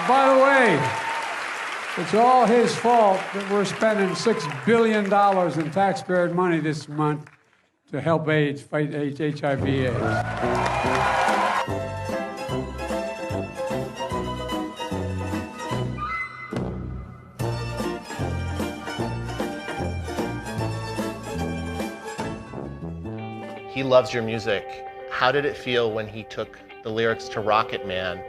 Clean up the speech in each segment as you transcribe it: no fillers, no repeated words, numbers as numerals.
By the way, it's all his fault that we're spending $6 billion in taxpayer money this month to help AIDS, fight HIV/AIDS. He loves your music. How did it feel when he took the lyrics to Rocket Man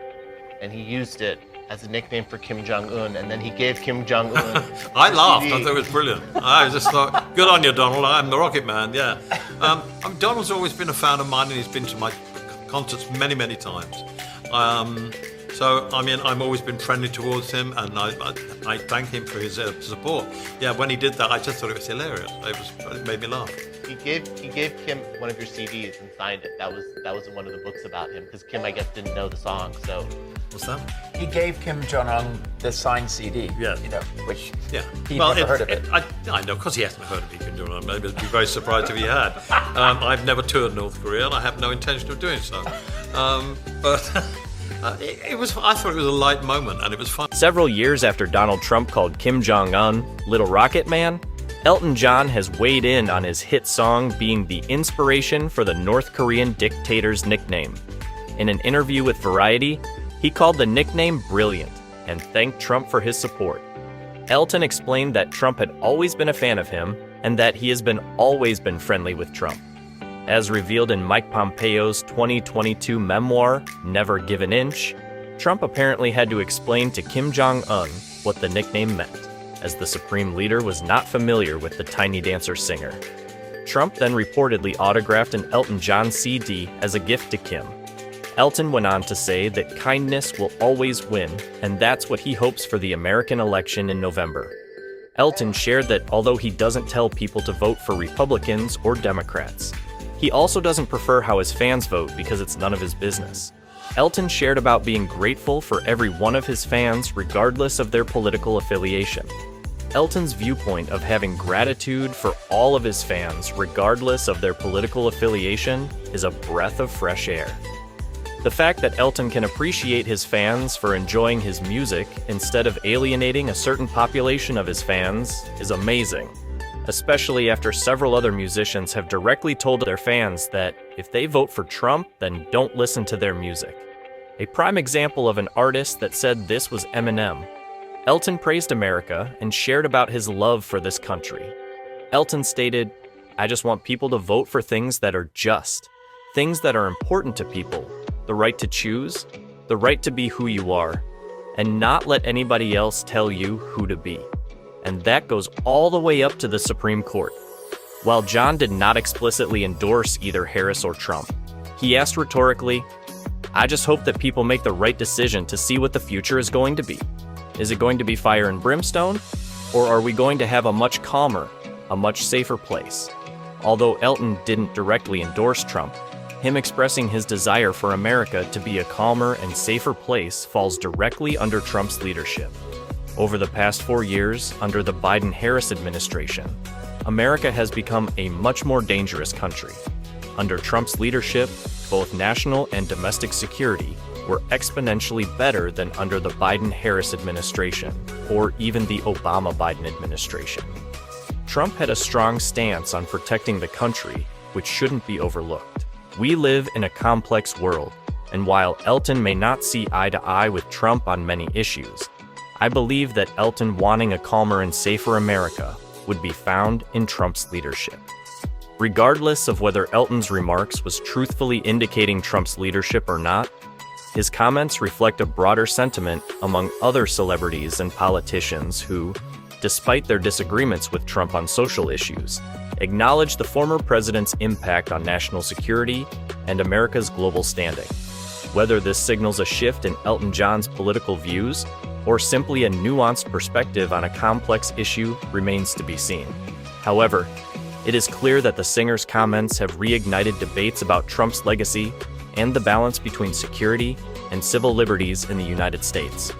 and he used it as a nickname for Kim Jong Un, and then he gave Kim Jong Un I laughed. I thought it was brilliant. I just thought, good on you, Donald. I'm the Rocket Man, yeah. Donald's always been a fan of mine, and he's been to my concerts many, many times. So, I mean, I've always been friendly towards him, and I thank him for his support. Yeah, when he did that, I just thought it was hilarious. It made me laugh. He gave Kim one of your CDs and signed it. That was in one of the books about him, because Kim, I guess, didn't know the song. So what's that? He gave Kim Jong Un the signed CD. Yeah. You know, which yeah. he'd never heard of it. I know, because he hasn't heard of Kim Jong Un. Maybe I'd be very surprised if he had. I've never toured North Korea, and I have no intention of doing so. But. I thought it was a light moment, and it was fun. Several years after Donald Trump called Kim Jong Un Little Rocket Man, Elton John has weighed in on his hit song being the inspiration for the North Korean dictator's nickname. In an interview with Variety, he called the nickname brilliant and thanked Trump for his support. Elton explained that Trump had always been a fan of him and that he has always been friendly with Trump. As revealed in Mike Pompeo's 2022 memoir, Never Give an Inch, Trump apparently had to explain to Kim Jong Un what the nickname meant, as the Supreme Leader was not familiar with the Tiny Dancer singer. Trump then reportedly autographed an Elton John CD as a gift to Kim. Elton went on to say that kindness will always win, and that's what he hopes for the American election in November. Elton shared that although he doesn't tell people to vote for Republicans or Democrats, he also doesn't prefer how his fans vote because it's none of his business. Elton shared about being grateful for every one of his fans regardless of their political affiliation. Elton's viewpoint of having gratitude for all of his fans regardless of their political affiliation is a breath of fresh air. The fact that Elton can appreciate his fans for enjoying his music instead of alienating a certain population of his fans is amazing. Especially after several other musicians have directly told their fans that if they vote for Trump, then don't listen to their music. A prime example of an artist that said this was Eminem. Elton praised America and shared about his love for this country. Elton stated, "I just want people to vote for things that are just, things that are important to people, the right to choose, the right to be who you are, and not let anybody else tell you who to be." And that goes all the way up to the Supreme Court. While John did not explicitly endorse either Harris or Trump, he asked rhetorically, "I just hope that people make the right decision to see what the future is going to be. Is it going to be fire and brimstone? Or are we going to have a much calmer, a much safer place?" Although Elton didn't directly endorse Trump, him expressing his desire for America to be a calmer and safer place falls directly under Trump's leadership. Over the past 4 years, under the Biden-Harris administration, America has become a much more dangerous country. Under Trump's leadership, both national and domestic security were exponentially better than under the Biden-Harris administration, or even the Obama-Biden administration. Trump had a strong stance on protecting the country, which shouldn't be overlooked. We live in a complex world, and while Elton may not see eye to eye with Trump on many issues, I believe that Elton wanting a calmer and safer America would be found in Trump's leadership. Regardless of whether Elton's remarks was truthfully indicating Trump's leadership or not, his comments reflect a broader sentiment among other celebrities and politicians who, despite their disagreements with Trump on social issues, acknowledge the former president's impact on national security and America's global standing. Whether this signals a shift in Elton John's political views or simply a nuanced perspective on a complex issue remains to be seen. However, it is clear that the singer's comments have reignited debates about Trump's legacy and the balance between security and civil liberties in the United States.